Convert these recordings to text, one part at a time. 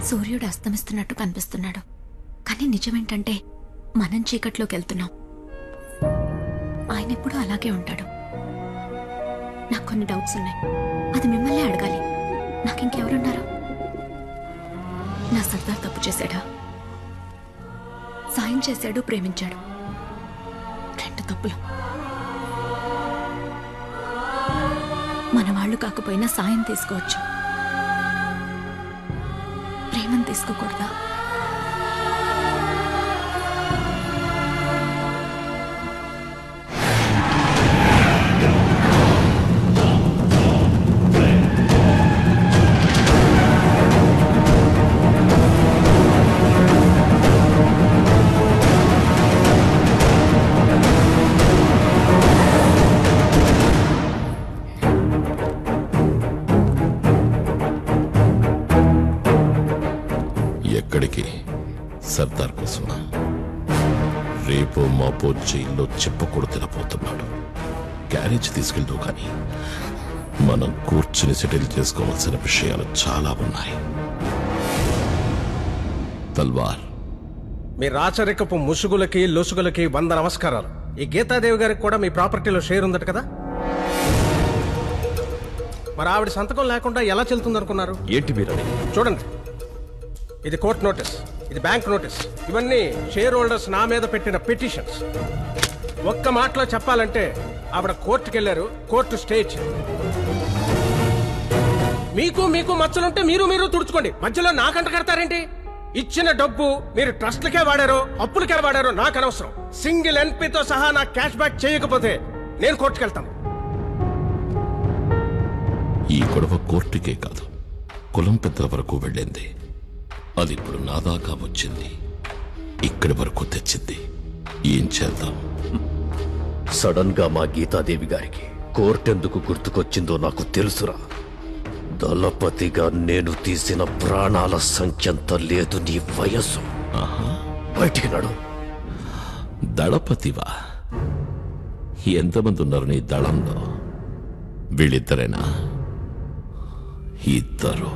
సూర్యుడు అస్తమిస్తున్నట్టు కనిపిస్తున్నాడు, కానీ నిజమేంటంటే మనం చీకట్లోకి వెళ్తున్నాం. ఆయన ఎప్పుడూ అలాగే ఉంటాడు. నాకు కొన్ని డౌట్స్ ఉన్నాయి, అది మిమ్మల్ని అడగాలి. నాకింకెవరున్నారు? నా సర్దార్ తప్పు చేశాడా? సాయం చేశాడు, ప్రేమించాడు. రెండు తప్పులు. మన వాళ్ళు కాకపోయినా సాయం తీసుకోవచ్చు, ప్రేమను తీసుకోకూడదా? ఎక్కడికి? సర్దార్ కోసమా? రేపో మాపో జైల్లో చెప్పకూడదు తినపోతున్నాడు. క్యారేజ్ తీసుకెళ్తూ కానీ మనం కూర్చుని సెటిల్ చేసుకోవాల్సిన విషయాలు చాలా ఉన్నాయి. తల్వార్, మీ రాచరికపు ముసుగులకి లొసుగులకి 100 నమస్కారాలు. ఈ గీతాదేవి గారికి కూడా మీ ప్రాపర్టీలో షేర్ ఉందట కదా? మరి ఆవిడ సంతకం లేకుండా ఎలా చెల్తుందనుకున్నారు? ఏంటి మీరు? చూడండి, ఇది కోర్టు నోటీస్, ఇది బ్యాంక్ నోటీస్. ఇవన్నీ షేర్ హోల్డర్స్ నా మీద పెట్టిన పిటిషన్స్. ఒక్క మాటలో చెప్పాలంటే ఆవిడ కోర్టుకు వెళ్లారు, కోర్టు స్టే ఇచ్చింది. మీకు మచ్చలుంటే మీరు తుడుచుకోండి, మధ్యలో నాకంట కడతారేంటి? ఇచ్చిన డబ్బు మీరు ట్రస్ట్లకే వాడారో అప్పులకే వాడారో నాకు అనవసరం. సింగిల్ ఎన్పీతో సహా నా క్యాష్ బ్యాక్ చేయకపోతే నేను కోర్టుకెళ్తాను. ఈ గొడవ కోర్టుకే కాదు, కులం పెద్దల వరకు వెళ్ళింది. అది ఇప్పుడు నా దాకా వచ్చింది, ఇక్కడి వరకు తెచ్చింది. ఏం చేద్దాం? సడన్ గా మా గీతాదేవి గారికి కోర్టెందుకు గుర్తుకొచ్చిందో నాకు తెలుసురా. దళపతిగా నేను తీసిన ప్రాణాల సంఖ్యంత లేదు నీ వయస్సు. బయటికి నడు. దళపతివా? ఎంతమంది ఉన్నారు నీ దళంలో? వీళ్ళిద్దరేనా? ఇద్దరు.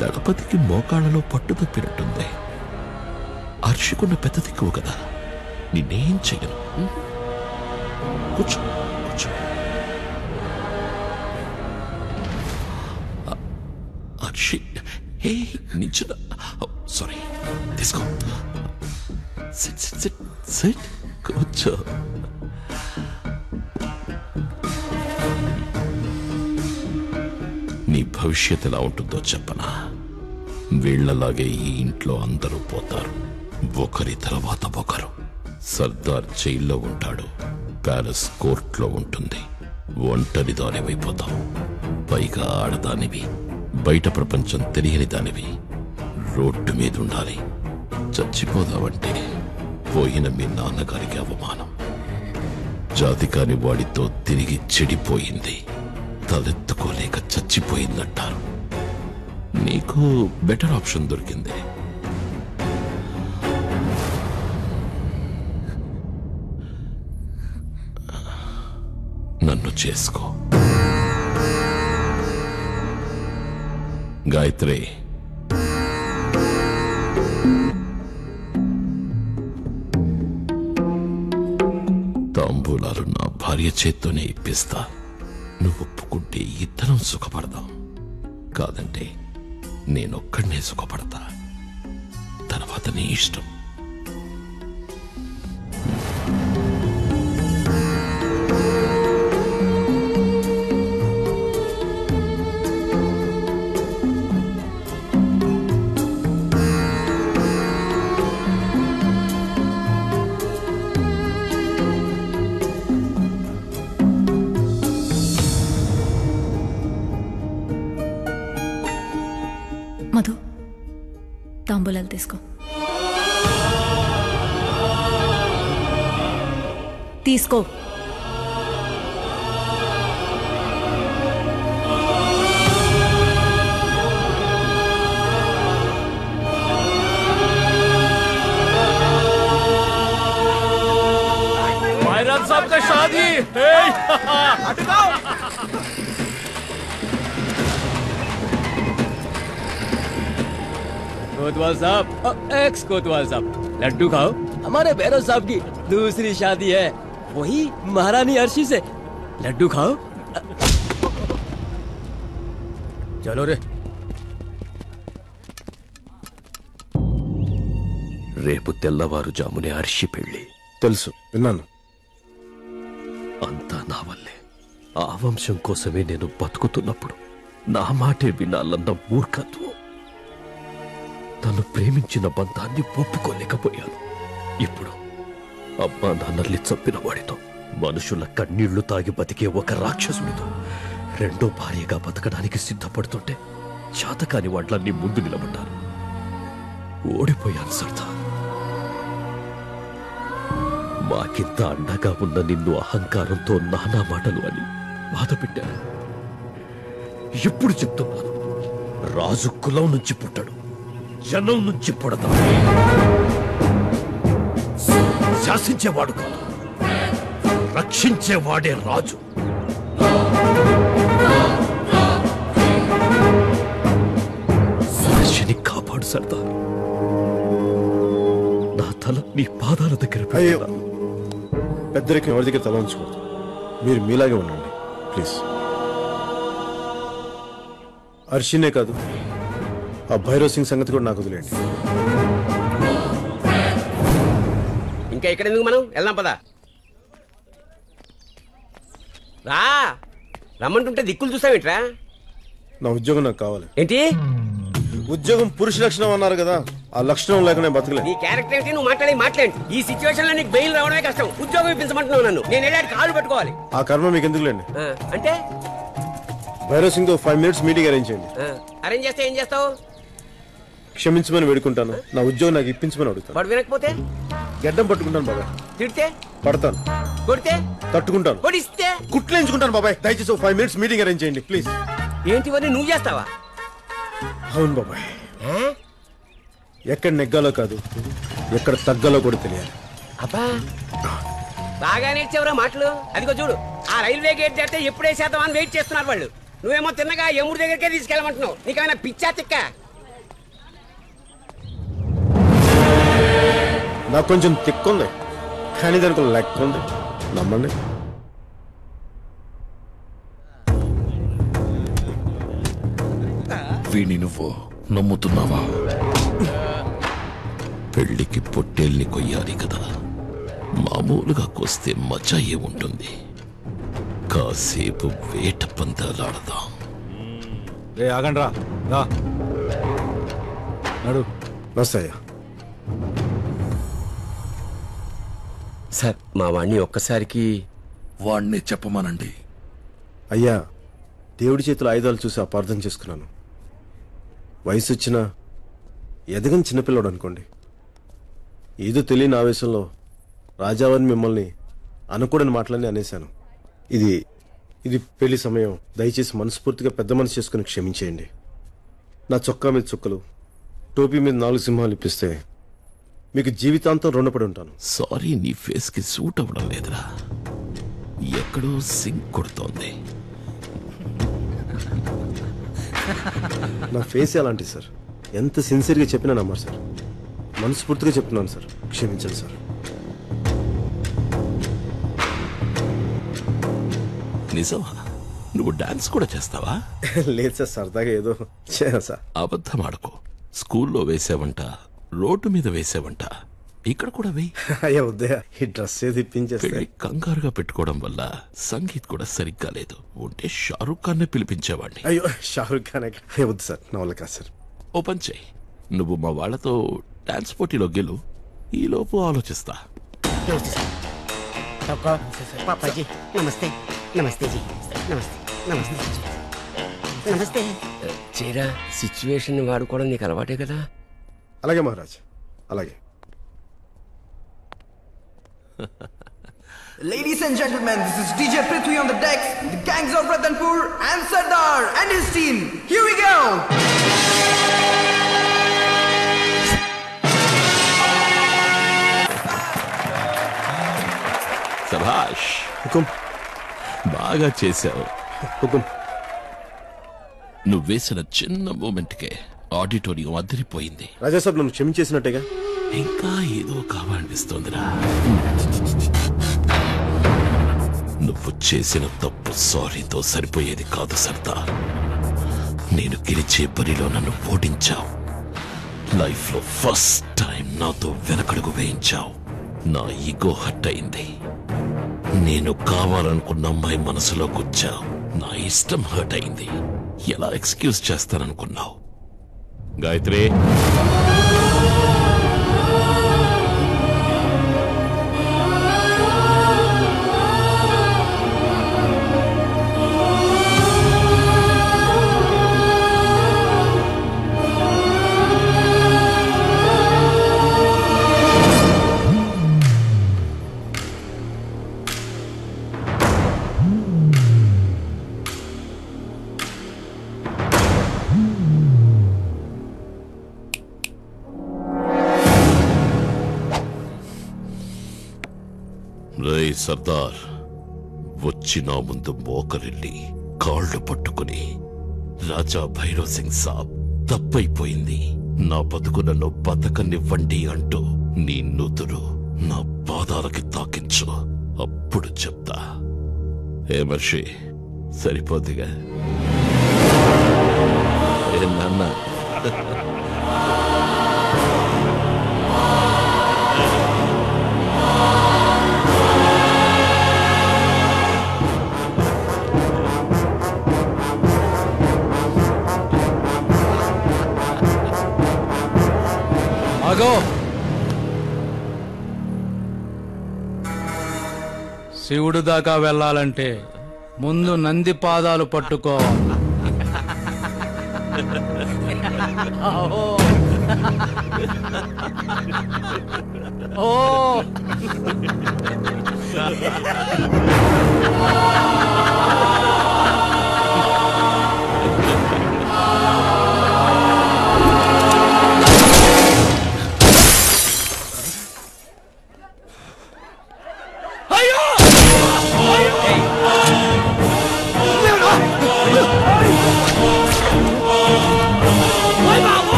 దళపతికి మోకాళ్ళలో పట్టు తప్పినట్టుంది. అర్షికున్న పెద్ద దిక్కువ కదా, నిన్నేం చెయ్యను. కూర్చో కూర్చో. అర్షి, హే నించున. సారీ, తీసుకో. SIT SIT SIT SIT. కూర్చో. నీ భవిష్యత్ ఎలా ఉంటుందో చెప్పనా? వీళ్లలాగే ఈ ఇంట్లో అందరూ పోతారు, ఒకరి తర్వాత ఒకరు. సర్దార్ జైల్లో ఉంటాడు, ప్యాలెస్ కోర్టులో ఉంటుంది. ఒంటరి దానివైపోతాం. పైగా ఆడదానివి, బయట ప్రపంచం తెలియని దానివి. రోడ్డు మీద ఉండాలి. చచ్చిపోదావంటే పోయిన మీ నాన్నగారికి అవమానం. జాతి కాని వాడితో తిరిగి చెడిపోయింది, తలెత్తుకోలేక చచ్చిపోయిందంటారు. నీకు బెటర్ ఆప్షన్ దొరికింది. నన్ను చేసుకో. గాయత్రి, తాంబూలాలు నా భార్య చేత్తోనే ఇప్పిస్తా. నువ్వు ఒప్పుకుంటే ఇద్దరం సుఖపడదాం, కాదంటే నేనొక్కడనే సుఖపడతా. తర్వాత నీ ఇష్టం. మధు, తాంబూలాలు తీసుకో. తీసుకో. बहरम साहब का शादी। कोतवाल साहब, एक्स कोतवाल साहब, लड्डू खाओ। हमारे भैरव साहब की दूसरी शादी है, वही महारानी अर्शी से। लड्डू खाओ। चलो रे। రేపు తెల్లవారుజామునే అర్షి పెళ్లి. తెలుసు, విన్నాను. అంతా నా వల్లే. ఆ వంశం కోసమే నేను బతుకుతున్నప్పుడు నా మాటే వినాలన్న మూర్ఖత్వం. తను ప్రేమించిన బంధాన్ని ఒప్పుకోలేకపోయాను. ఇప్పుడు అమ్మా నాన్నల్ని చంపిన వాడితో, మనుషుల కన్నీళ్లు తాగి బతికే ఒక రాక్షసుడితో రెండో భార్యగా బతకడానికి సిద్ధపడుతుంటే శాతకాని వాళ్లన్నీ ముందు నిలబడ్డాను. ఓడిపోయాను సర్దార్. మాకింత అండగా ఉన్న నిన్ను అహంకారంతో నానా మాటలు అని బాధ పెట్టాను. ఎప్పుడు చెప్తున్నాను, రాజు కులం నుంచి పుట్టడు, జనం నుంచి పుడతాడు. శాసించేవాడు కాదు, రక్షించేవాడే రాజు. దర్శని కాపాడు సర్దార్. నా తల నీ పాదాల దగ్గర పెట్టు. పెద్దరికి ఎవరి దగ్గర తల ఉంచుకోవద్దు. మీరు మీలాగే ఉండండి ప్లీజ్. అర్షినే కాదు, ఆ భైరవ్ సింగ్ సంగతి కూడా నాకు వదిలేండి. ఇంకా ఇక్కడ ఎందుకు, మనం వెళ్దాం పదా. రా, రమ్మంటుంటే దిక్కులు చూస్తావేంట్రా? నా ఉద్యోగం నాకు కావాలి. ఏంటి ఉద్యోగం పురుష లక్షణం అన్నారు కదా, ఆ లక్షణం లేకుండా బతకలే. నీ క్యారెక్టర్ ఏంటి? నువ్వు మాట్లాడి ఈ సిచ్యువేషన్ లో నీకు బెయిల్ రావడమే కష్టం. ఉద్యోగం ఇప్పించమంటున్నావు నన్ను. నేను వెళ్ళాడు కాళ్ళు పట్టుకోవాలి. ఆ కర్మ మీకు ఎందుకులేండి. అంటే భైరవ్ సింగ్ తో 5 minutes మీటింగ్ అరేంజ్ చేయండి. అరేంజ్ చేస్తే ఏం చేస్తావు? క్షమించమని వేడుకుంటాను. నా ఉద్యోగం నాకు ఇప్పించమని అడుగుతాను. వాడు వినకపోతే గడ్డం పట్టుకుంటాను బాబాయ్. తిడితే పడతాను. కొడితే తట్టుకుంటాను. కొడిస్తే కుట్లేంచుకుంటాను బాబాయ్. దయచేసి 5 minutes మీటింగ్ అరేంజ్ చేయండి ప్లీజ్. ఏంటివన్నీ నువ్వు చేస్తావా? అవును బాబాయ్. ఎక్కడ నెగ్గాలో కాదు, ఎక్కడ తగ్గాలో కూడా తెలియాలి. అబ్బా, బాగా నేర్చేవరా మాటలు. అదిగో చూడు, ఆ రైల్వే గేట్ దాటితే ఎప్పుడే శాతం అని వెయిట్ చేస్తున్నారు వాళ్ళు. నువ్వేమో తిన్నగా ఎముడి దగ్గరికే తీసుకెళ్ళమంటున్నావు. నీకేమైనా పిచ్చా తిక్క? నాకు కొంచెం తిక్కుంది, కానీ దానికి లెక్క ఉంది. నమ్మండి. వీణి నువ్వు నమ్ముతున్నావా? పెళ్లికి పొట్టేల్ని కొయ్యాలి కదా, మామూలుగా కోస్తే మజా ఏముంటుంది. కాసేపు వేట పందాలాడదాం. రే ఆగండి రా. నడు. నమస్తే అయ్యా. సార్, మా వాణ్ణి ఒక్కసారికి వాణ్ణి చెప్పమానండి. అయ్యా, దేవుడి చేతుల ఆయుధాలు చూసి అపార్థం చేసుకున్నాను. వయసు వచ్చిన ఎదగని చిన్నపిల్లడు అనుకోండి. ఏదో తెలియని ఆవేశంలో రాజావారిని మిమ్మల్ని అనుకూడని మాటలన్నీ అనేశాను. ఇది పెళ్లి సమయం. దయచేసి మనస్ఫూర్తిగా పెద్ద మనసు చేసుకుని క్షమించేయండి. నా చొక్కా మీద చుక్కలు, టోపీ మీద 4 సింహాలు ఇప్పిస్తే మీకు జీవితాంతం రుణపడి ఉంటాను. సారీ, నీ ఫేస్ కి సూట్ అవ్వడం లేదురా. ఎక్కడో సింక్ కొడుతోంది. నా ఫేస్ అలాంటిది సార్. ఎంత సిన్సియర్గా చెప్పినా నమ్మరు సార్. మనస్ఫూర్తిగా చెప్తున్నాను సార్, క్షమించండి సార్. నిజమా? నువ్వు డాన్స్ కూడా చేస్తావా? లేదు సార్, సరదాగా ఏదో చేయను సార్. అబద్ధం ఆడకు. స్కూల్లో వేసావంట, రోడ్డు మీద వేసావంట, ఇక్కడ కూడా వేయి. అయ్యా ఉదయ, ఈ డ్రెస్ ఏది ఇప్పించేస్తే. పెళ్లి కంగారుగా పెట్టుకోవడం వల్ల సంగీత్ కూడా సరిగ్గా లేదు. ఉంటే షారుఖ్ ఖాన్ నే పిలిపించేవాడిని. అయ్యో, షారుఖ్ ఖాన్ వద్దు సార్, నా వల్ల కాదు సార్. ఓపెన్ చేయి. నువ్వు మా వాళ్ళతో డాన్స్ పోటీలో గెలు, ఈలోపు ఆలోచిస్తా. పాపాజీ నమస్తే. నమస్తే జీ. నమస్తే నమస్తే నమస్తే. చీరా, సిచ్యువేషన్ వాడుకోవడం నీకు అలవాటే కదా. అలాగే మహారాజ్, అలాగే. Ladies and gentlemen, this is DJ Prithvi on the decks, the gangs of Ratanpur and Sardar and his team. Here we go! శభాష్. బాగా చేశావు. నువ్వు వేసిన చిన్న మూమెంట్కే ఆడిటోరియం అదిరిపోయింది. రాజా సాబ్ నన్ను క్షమించేసినట్టేగా? ఇంకా ఏదో కావాలనిపిస్తోందిరా. నువ్వు చేసిన తప్పు సారీతో సరిపోయేది కాదు సర్దార్. నేను గెలిచే బరిలో నన్ను ఓడించావు. లైఫ్ లో ఫస్ట్ టైం నాతో వెనకడుగు వేయించావు. నా ఈగో హట్ అయింది. నేను కావాలనుకున్న అమ్మాయి మనసులోకి వచ్చావు. నా ఇష్టం హర్ట్ అయింది. ఎలా ఎక్స్క్యూజ్ చేస్తాననుకున్నావు? గాయత్రి, రేయ్ సర్దార్, వచ్చి నా ముందు మోకరిల్లి కాళ్ళు పట్టుకుని, రాజా భైరవ్ సింగ్ సాబ్ తప్పైపోయింది, నా బతుకు నన్ను బతకనివ్వండి అంటూ నీ నుదురు నా పాదాలకి తాకించు. అప్పుడు చెప్తా. ఏ మర్షి, సరిపోద్దిగా? ఏ నాన్న? శివుడు దాకా వెళ్ళాలంటే ముందు నంది పాదాలు పట్టుకోవాలి.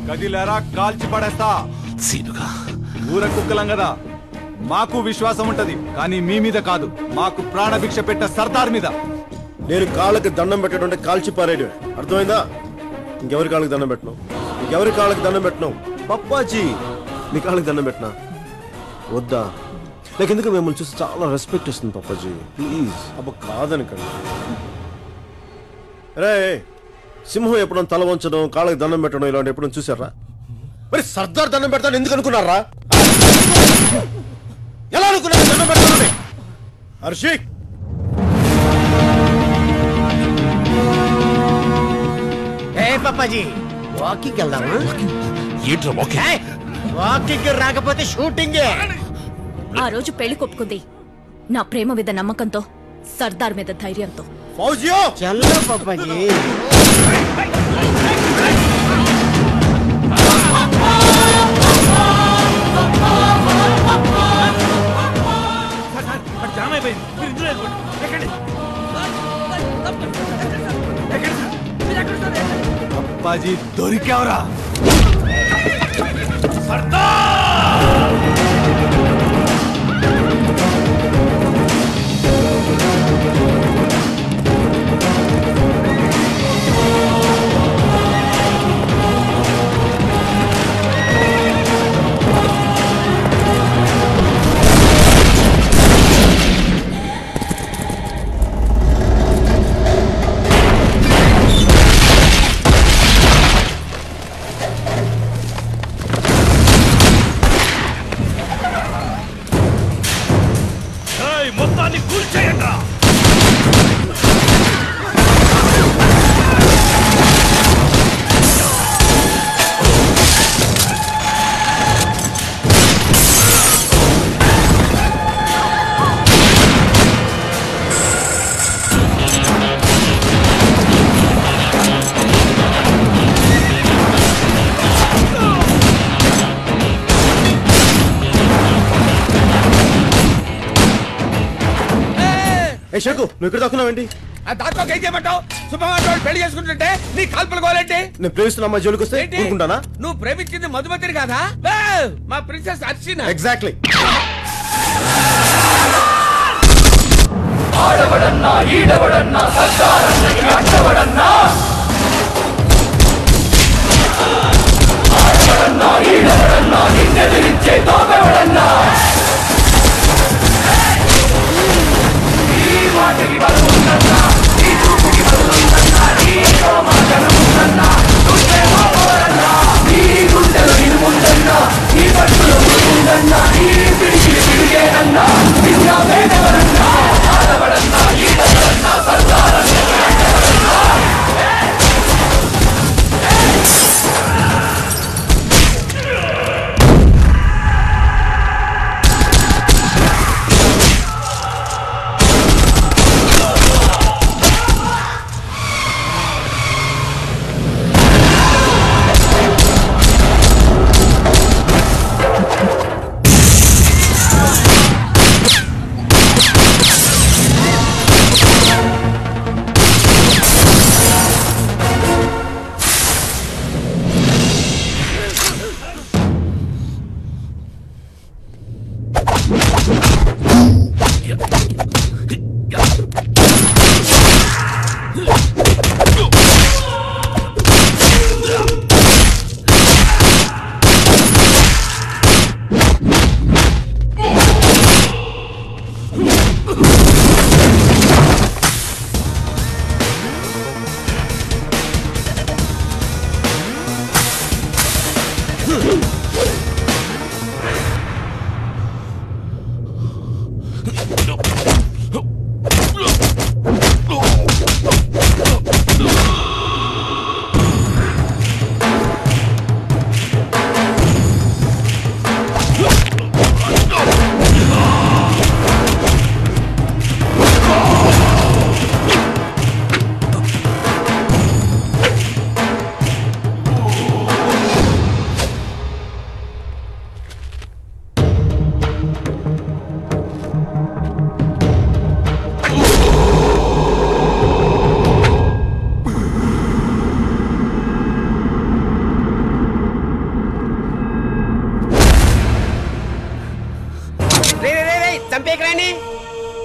గదిలేరా, కాల్చి పడేస్తా. సీనుగా, ఊర కుక్కలం కదా, మాకు విశ్వాసం ఉంటది, కానీ మీ మీద కాదు. మాకు ప్రాణభిక్ష పెట్ట సర్దార్ మీద. నేను కాళ్ళకి దండం పెట్టడం కాల్చి పారేయడమే, అర్థమైందా? ఇంకెవరి కాళ్ళకి దండం పెట్టను, ఇంకెవరి కాళ్ళకి దండం పెట్టను. పప్పాజీ, మీ కాళ్ళకి దండం పెట్టినా వద్దా? నాకు ఎందుకు మిమ్మల్ని చూసి చాలా రెస్పెక్ట్ వస్తుంది పప్పాజీ, ప్లీజ్. అబ్బా కాదనకండి. రే, సింహం ఎప్పుడన్నా తల వంచడం, కాళ్ళకి దండం పెట్టడం ఇలాంటి ఎప్పుడన్నా చూసారా? మరి సర్దార్ దండం పెడతాను ఎందుకు అనుకున్నారా? ఎలా అనుకున్నారు దండం పెడతానని? హర్షి, పప్పాజీ వాకింగ్ వెళ్దామా? ఏంట్రా వాకింగ్? వాకింగ్ రాకపోతే షూటింగే. ఆ రోజు పెళ్లి కొప్పుకుంది నా ప్రేమ మీద నమ్మకంతో, సర్దార్ మీద ధైర్యంతో. ఫౌజియో, చల్లో పప్పాజీ. పప్పాజీ దొరికావరా? ఏ షకు నువ్వు ఇక్కడ దాక్కున్నావేంటి? దాంట్లో ఏం చేయమంటావు? శుభమాన్ పెళ్లి చేసుకుంటుంటే నీ కాల్పులు కోలేంటి? నేను ప్రేమిస్తున్న అమ్మాయి జోలికి వస్తే ఊరుకుంటానా? నువ్వు ప్రేమించింది మధుమతిని కాదా? మా ప్రిన్సెస్ అర్చన. ఎగ్జాక్ట్లీ. ఆడవడన్నా ఈడవడన్నా సర్దారన్నకి అడ్డవడన్నా ఆడవడన్నా ఈడవడన్నా నిన్నెదిరించే తోపెవడన్నా ఈ మాటకి బలముందన్నా ఈ చూపుకి బలముందన్నా ఈ మాటనుందన్నా నువ్వేమో పోరన్నా ఈ గుండెలు నిలుముందన్నా ఈ పట్టులు ముందన్నా ఈ పిడికిలి పిడిగేనన్నా నిన్న వేదవరన్నా ఆడవడన్నా ఈడవడన్నా సర్దారన్నకి అడ్డవడన్నా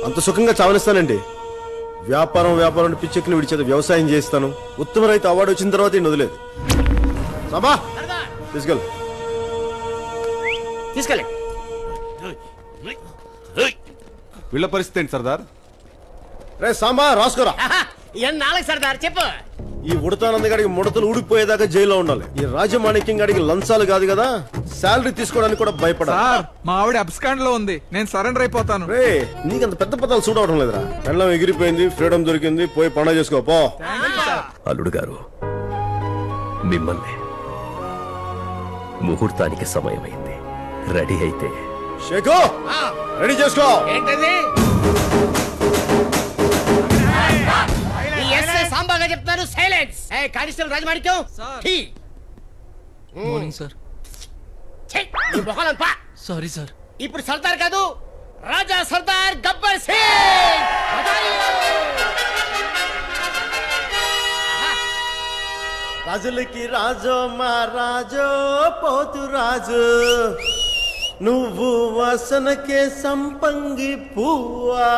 అంత సుఖంగా చావనిస్తానండి. వ్యాపారం పిచ్చెక్కిన విడిచేత వ్యవసాయం చేస్తాను. ఉత్తమ రైతు అవార్డు వచ్చిన తర్వాత ఈయన వదిలేదు. సాంబా తీసుకెళ్ళండి. వీళ్ళ పరిస్థితి ఏంటి సర్దార్? రే సాంబా రాసుకోరా. నాలుగు సర్దార్ చెప్పు. ఈ ఉడతానంద గడికి ముడతలు ఊడిపోయేదాకా జైల్లో ఉండాలి. ఈ రాజమాణిక్యం గడికి లంచాలు కాదు కదా, శాలరీ తీసుకోవడానికి కూడా భయపడాలి. మా ఆవిడ అబ్స్కాండ్ లో ఉంది, నేను సరెండర్ అయిపోతాను. రే నీకంత పెద్ద పదాలు చూడవడం లేదురా. పెళ్ళం ఎగిరిపోయింది, ఫ్రీడమ్ దొరికింది, పోయి పండుగ చేసుకో పో. అల్లుడు గారు మిమ్మల్ని ముహూర్తానికి సమయమైంది. రెడీ అయితే షేకు రెడీ చేసుకో. ఏంటది? సాంబాగా చెప్తాను. Silence. Constable Rajamanikyam. Morning sir. Sorry sir. ఇప్పుడు సర్దార్ కాదు, రాజా సర్దార్ గబ్బర్ సింగ్. రాజులకి రాజో మా రాజో పోతు రాజు, నువ్వు వాసనకే సంపంగి పువ్వా.